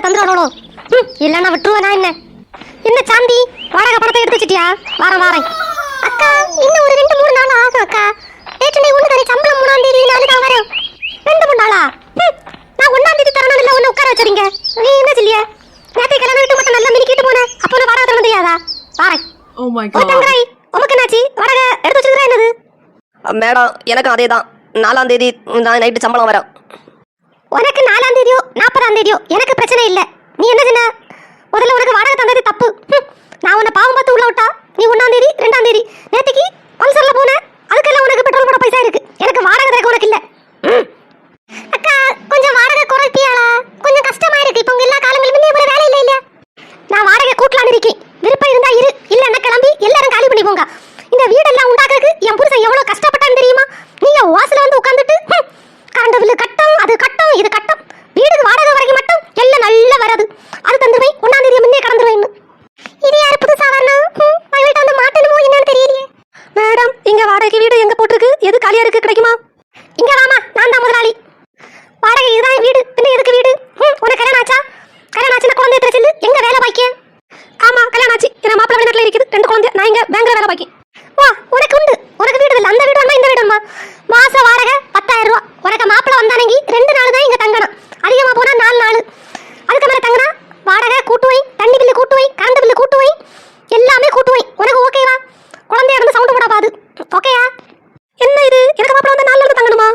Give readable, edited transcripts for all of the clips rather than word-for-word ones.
வாடகை தந்துடுவாளோ? இல்லைன்னா விட்டுருவேனா என்ன? என்ன சாந்தி, வாடகை பணத்தை எடுத்து வச்சிட்டியா? வாரேன். அக்கா இன்னும் ஒரு 2-3 நாள் ஆகும் அக்கா. நேற்று நீ ஒன்று தானே சம்பளம் 3ஆம் தேதி நாளைக்கு வரும். 2-3 நாளா? நான் 1ஆம் தேதி தரணும் இல்லை ஒன்று உட்கார வச்சுறீங்க. நீ என்ன சொல்லிய? நேற்று கல்யாணம் வீட்டு மட்டும் நல்லா மினிக்கிட்டு போனேன். அப்போ நான் வாடகை தர முடியாதா? வாரேன். Oh my god. உமக்கு என்னாச்சு? வாடகை எடுத்து வச்சுக்கிறா என்னது? மேடம் எனக்கு அதே தான். 4ஆம் தேதி நைட்டு சம்பளம் வரும். உனக்கு 4ஆம் தேதியோ 40ஆம் தேதியோ எனக்கு பிரச்சனை இல்லை. நீ என்ன சொன்ன? முதல்ல உனக்கு வாடகை தந்தது தப்பு. நான் உன்னை பாவம் பார்த்து உள்ள விட்டா நீ 1ஆம் தேதி 2ஆம் தேதி நேற்றுக்கு பல்சரில் போனேன். அதுக்கெல்லாம் உனக்கு பெட்ரோல் போட பைசா இருக்கு. எனக்கு வாடகை தரக்கு உனக்கு இல்லை. அக்கா கொஞ்சம் வாடகை குறைப்பியாளா? கொஞ்சம் கஷ்டமா இருக்கு. இப்போ எல்லா காலங்களும் நீ வேலை இல்லை இல்லையா? நான் வாடகை கூட்டலான்னு இருக்கேன். விருப்பம் இருந்தா இரு, இல்லைன்னா கிளம்பி எல்லாரும் காலி பண்ணி போங்க. இந்த வீடெல்லாம் உண்டாக்குறதுக்கு என் புருஷன் எவ்வளோ கஷ்டப்பட்டான்னு தெரியுமா? நீங்க வாசல வந்து உட்காந்துட்டு கரண்ட் பில்லு கட்டம், அது கட்டம், இது கட்டம், வீடுக்கு வாடகை வரைக்கும் மட்டும் எல்லாம் நல்லா வராது. அது தந்துருவேன். 1ஆம் தேதி முன்னே கடந்துருவேன். இது யாரு புதுசா வரணும்? அவங்கள்ட்ட வந்து மாட்டணுமோ என்னன்னு தெரியலையே. மேடம் இங்க வாடகைக்கு வீடு எங்க போட்டிருக்கு? எது காலியா இருக்கு? கிடைக்குமா? இங்க வாமா, நான் தான் முதலாளி. வாடகை இதுதான் வீடு. பின்ன எதுக்கு வீடு? உனக்கு கல்யாணம் ஆச்சா? கல்யாணம் ஆச்சுன்னா குழந்தை எத்தனை செல்லு? எங்க வேலை பாய்க்க? ஆமா கல்யாணம் ஆச்சு. என் மாப்பிள்ளை வெளிநாட்டுல இருக்குது. 2 குழந்தை. நான் இங்க பேங்க்ல வேலை பாய்க்கேன். வா உனக்கு உண்டு. உனக்கு வீடு இல்லை. அந்த வீடு வேணுமா இந்த வீடு வேணுமா? மாச வாடகை 10,000 ரூபா. உனக்கு மாப்பிள்ளை வந்தானங்கி 2 நாள் தான் இங்க தங்கணும். அதிகமா போனா 4 நாள். அதுக்கு மேல தங்கினா வாடகை கூட்டுவை, தண்ணி பில்லு கூட்டுவை, கரண்ட் பில்லு கூட்டுவை, எல்லாமே கூட்டுவை. உனக்கு ஓகேவா? குழந்தைய இருந்து சவுண்ட் போட பாது. ஓகேயா? என்ன இது? எனக்கு மாப்பிள்ளை வந்தா 4 நாள் தங்கணுமா?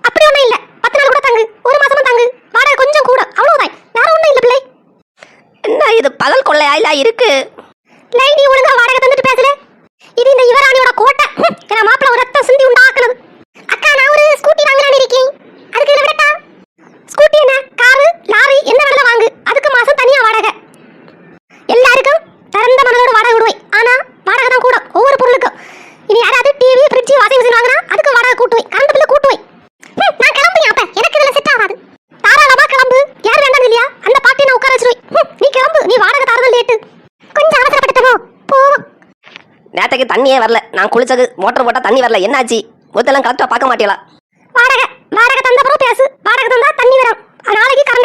அப்படி ஒன்றும் இல்லை. 10 நாள் கூட தங்கு, 1 மாசமும் தங்கு. வாடகை கொஞ்சம் கூட, அவ்வளவுதான். வேற ஒன்றும் இல்லை பிள்ளை. என்ன இது பகல் கொள்ளையா இல்ல இருக்கு? லைடி ஒழுங்கா வாடகை தந்துட்டு பேசல. இது இந்த யுவராணியோட கோட்டை. என் மாப்பிள்ளை ஒரு ரத்தம் சிந்தி உண்டாக்குனது. அக்கா நான் ஒரு ஸ்கூட்டி வாங்கலான்னு இருக்கேன். அதுக்கு இதில் விடட்டா? ஸ்கூட்டி என்ன, காரு, லாரி என்ன வேணாலும் வாங்கு. அதுக்கு மாசம் தனியா வாடகை. எல்லாருக்கும் திறந்த மனதோட வாடகை விடுவேன். ஆனா வாடகை தான் கூட ஒவ்வொரு பொருளுக்கும். இனி யாராவது டிவி, ஃப்ரிட்ஜ், வாஷிங் மிஷின் வாங்கினா அதுக்கு வாடகை கூட்டுவேன். Current bill கூட்டுவேன். நான் கிளம்புறேன். அப்ப எனக்கு இதில் செட் ஆகாது. தாராளமா கிளம்பு. யார் வேண்டாம் இல்லையா? அந்த பாட்டி நான் உட்கார வச்சிருவேன். நீ கிளம்பு. நீ வாடகை தரது லேட்டு. கொஞ்சம் அவசரப்பட்டுட்டமோ போ. நேற்றுக்கு தண்ணியே வரல. நான் குளிச்சது மோட்டர் போட்டால் தண்ணி வரல. என்னாச்சு? ஒருத்தெல்லாம் கரெக்டாக பார்க்க மாட்டீங்களா? வாடகை தந்த அப்புறம் பேசு. வாடகை தந்தா தண்ணி வரும். நாளைக்கு கரண்ட்